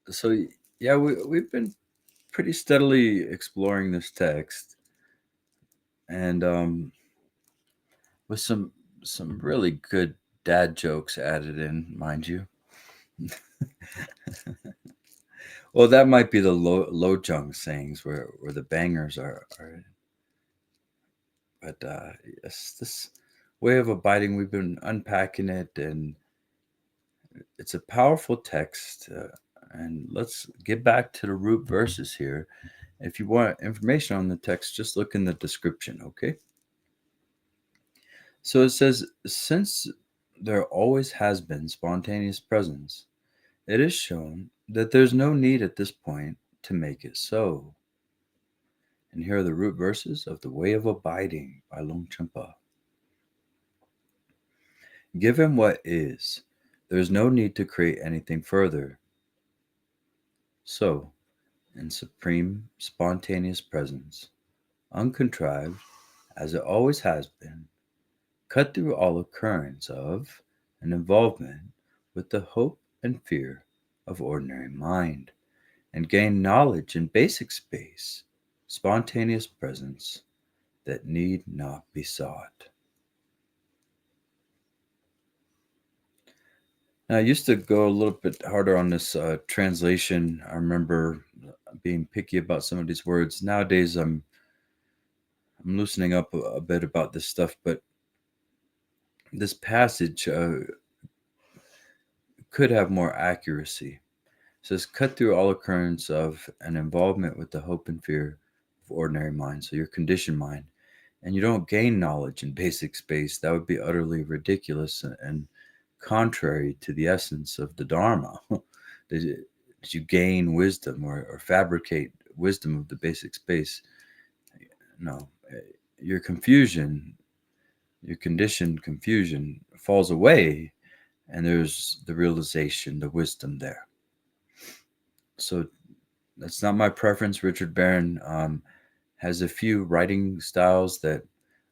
So yeah, we've been pretty steadily exploring this text, and with some really good dad jokes added in, mind you. Well, that might be the low jung sayings where the bangers are. But yes, this way of abiding, we've been unpacking it, and it's a powerful text. And let's get back to the root verses here. If you want information on the text, just look in the description, okay? So it says, since there always has been spontaneous presence, it is shown that there's no need at this point to make it so. And here are the root verses of The Way of Abiding by Longchen. Given what is, there is no need to create anything further. So, in supreme spontaneous presence, uncontrived, as it always has been, cut through all occurrence of and involvement with the hope and fear of ordinary mind, and gain knowledge in basic space, spontaneous presence that need not be sought. Now, I used to go a little bit harder on this translation. I remember being picky about some of these words. Nowadays, I'm loosening up a bit about this stuff, but this passage could have more accuracy. It says, cut through all occurrence of an involvement with the hope and fear of ordinary mind, so your conditioned mind, and you don't gain knowledge in basic space. That would be utterly ridiculous and contrary to the essence of the Dharma. Did you gain wisdom or fabricate wisdom of the basic space? No. Your confusion, your conditioned confusion falls away, and there's the realization, the wisdom there. So that's not my preference. Richard Barron has a few writing styles that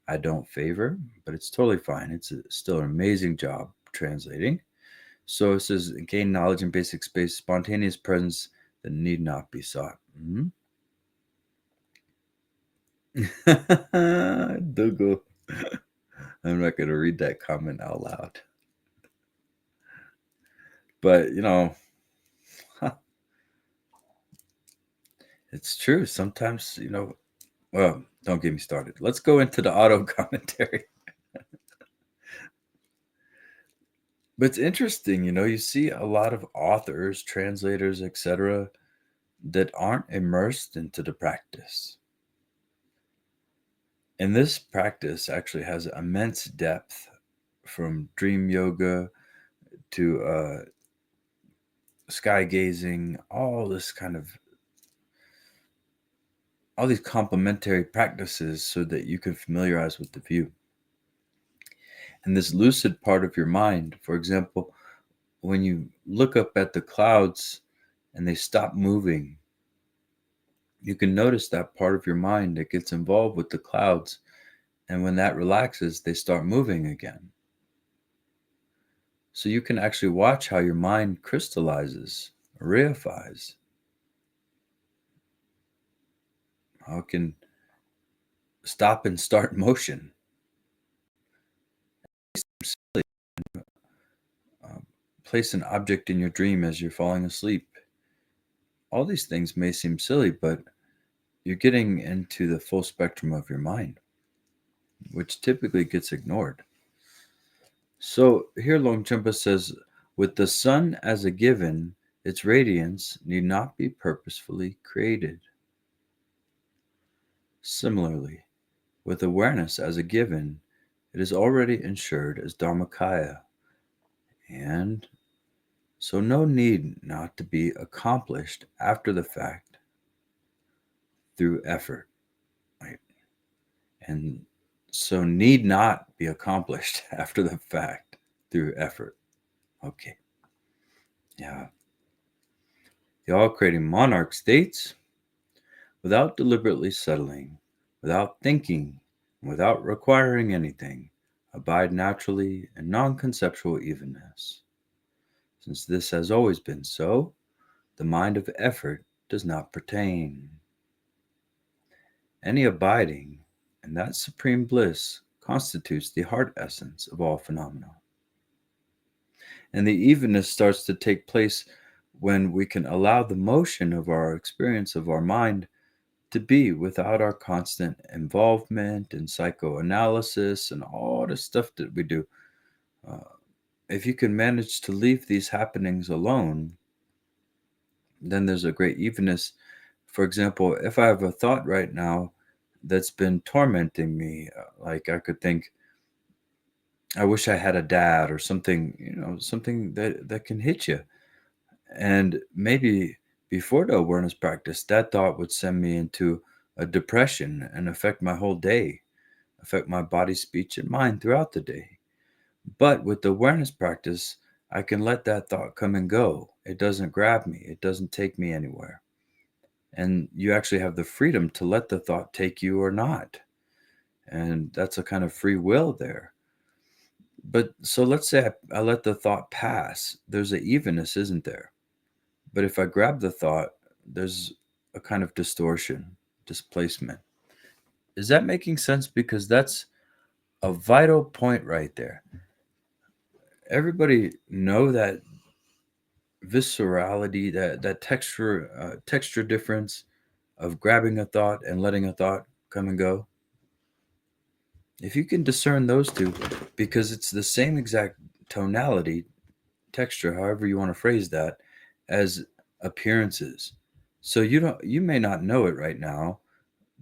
I don't favor, but it's totally fine. It's still an amazing job translating. So it says, gain knowledge in basic space, spontaneous presence that need not be sought. Dougal. I'm not going to read that comment out loud. But, it's true. Sometimes, well, don't get me started. Let's go into the auto commentary. But it's interesting, you see a lot of authors, translators, etc., that aren't immersed into the practice. And this practice actually has immense depth, from dream yoga to sky gazing, all these complementary practices so that you can familiarize with the view. And this lucid part of your mind, for example, when you look up at the clouds and they stop moving, you can notice that part of your mind that gets involved with the clouds. And when that relaxes, they start moving again. So you can actually watch how your mind crystallizes, reifies. How it can stop and start motion. Place an object in your dream as you're falling asleep. All these things may seem silly, but you're getting into the full spectrum of your mind, which typically gets ignored. So here Longchen says, with the sun as a given, its radiance need not be purposefully created. Similarly, with awareness as a given, it is already ensured as Dharmakaya, and so no need not to be accomplished after the fact through effort. Right? And so need not be accomplished after the fact through effort. Okay. Yeah. The all-creating monarch states, without deliberately settling, without thinking, and without requiring anything, abide naturally in non-conceptual evenness. Since this has always been so, The mind of effort does not pertain. Any abiding in that supreme bliss constitutes the heart essence of all phenomena. And the evenness starts to take place when we can allow the motion of our experience of our mind to be without our constant involvement in psychoanalysis and all the stuff that we do. If you can manage to leave these happenings alone, then there's a great evenness. For example, if I have a thought right now that's been tormenting me, like I could think, I wish I had a dad or something, something that can hit you. And maybe before the awareness practice, that thought would send me into a depression and affect my whole day, affect my body, speech, and mind throughout the day. But with the awareness practice, I can let that thought come and go. It doesn't grab me. It doesn't take me anywhere. And you actually have the freedom to let the thought take you or not. And that's a kind of free will there. But so let's say I let the thought pass. There's an evenness, isn't there? But if I grab the thought, there's a kind of distortion, displacement. Is that making sense? Because that's a vital point right there. Everybody know that viscerality, that texture difference of grabbing a thought and letting a thought come and go. If you can discern those two, because it's the same exact tonality, texture, however you want to phrase that, as appearances. So you may not know it right now,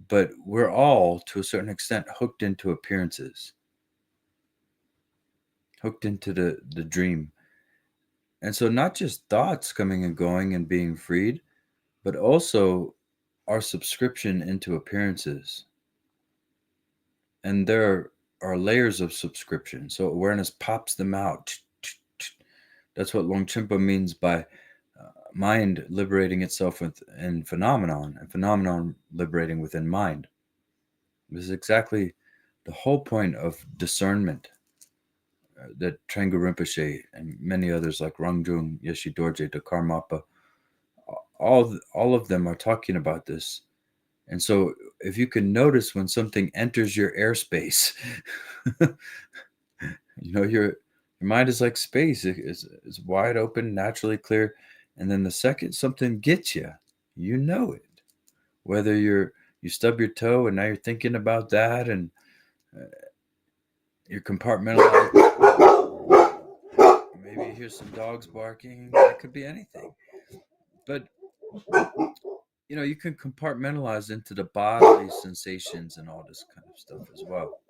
but we're all to a certain extent hooked into appearances, hooked into the dream. And so not just thoughts coming and going and being freed, but also our subscription into appearances. And there are layers of subscription. So awareness pops them out. That's what Longchen means by mind liberating itself within phenomenon and phenomenon liberating within mind. This is exactly the whole point of discernment that Trengu Rinpoche and many others like Rangjung, Yeshe Dorje, the Karmapa, all of them are talking about this. And so if you can notice when something enters your airspace, your mind is like space. It's wide open, naturally clear. And then the second something gets you, you know it. Whether you stub your toe and now you're thinking about that and you're compartmentalized. Maybe you hear some dogs barking. It could be anything. But you can compartmentalize into the bodily sensations and all this kind of stuff as well.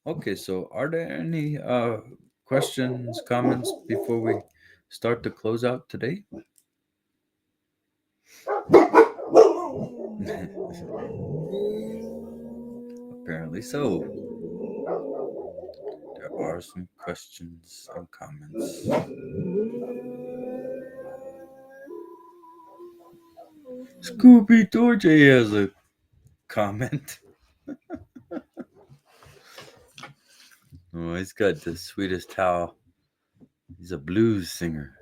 Okay, so are there any questions, comments before we start to close out today? Apparently so. There are some questions and comments. Scooby Dorje has a comment. Oh, he's got the sweetest towel. He's a blues singer.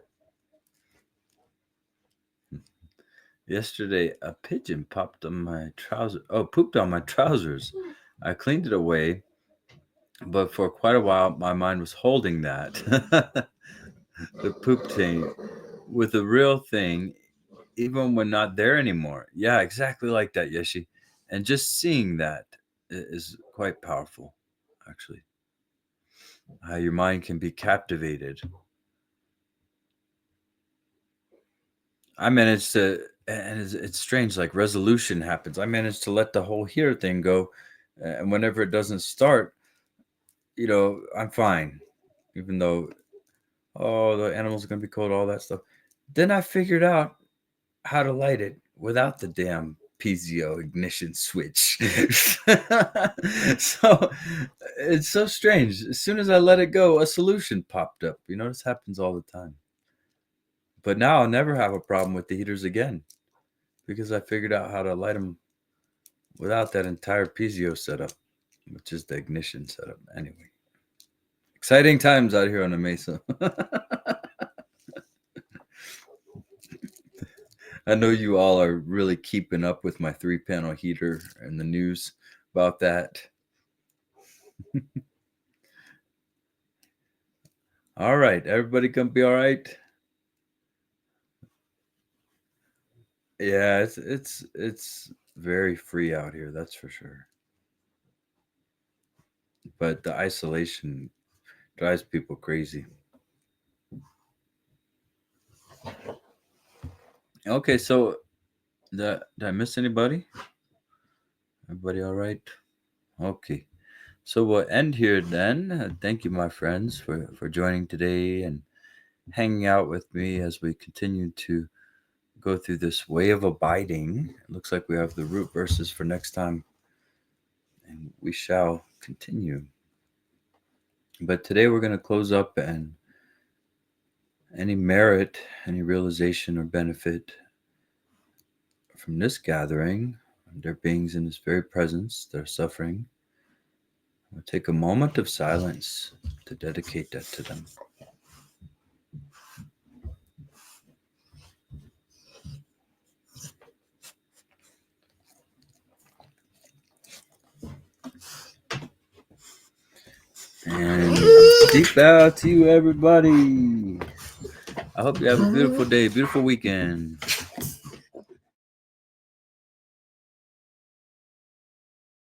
Yesterday, a pigeon popped on my trousers. Oh, pooped on my trousers. I cleaned it away, but for quite a while, my mind was holding that. The poop thing with the real thing, even when not there anymore. Yeah, exactly like that, Yeshi. And just seeing that is quite powerful, actually. How your mind can be captivated. I managed to, and it's strange, like resolution happens. I managed to let the whole here thing go. And whenever it doesn't start, I'm fine. Even though, the animals are going to be cold, all that stuff. Then I figured out how to light it without the damn piezo ignition switch. So it's so strange. As soon as I let it go, a solution popped up. This happens all the time. But now I'll never have a problem with the heaters again because I figured out how to light them without that entire piezo setup, which is the ignition setup. Anyway, exciting times out here on the Mesa. I know you all are really keeping up with my 3-panel heater and the news about that. All right, everybody gonna be all right? Yeah, it's very free out here, that's for sure. But the isolation drives people crazy. Okay, so did I miss anybody? Everybody all right? Okay. So we'll end here then. Thank you, my friends, for joining today and hanging out with me as we continue to go through this way of abiding. It looks like we have the root verses for next time, and we shall continue. But today we're going to close up, and any merit, any realization or benefit from this gathering, their beings in this very presence, their suffering, we'll take a moment of silence to dedicate that to them. And deep bow to you, everybody. I hope you have a beautiful day, beautiful weekend.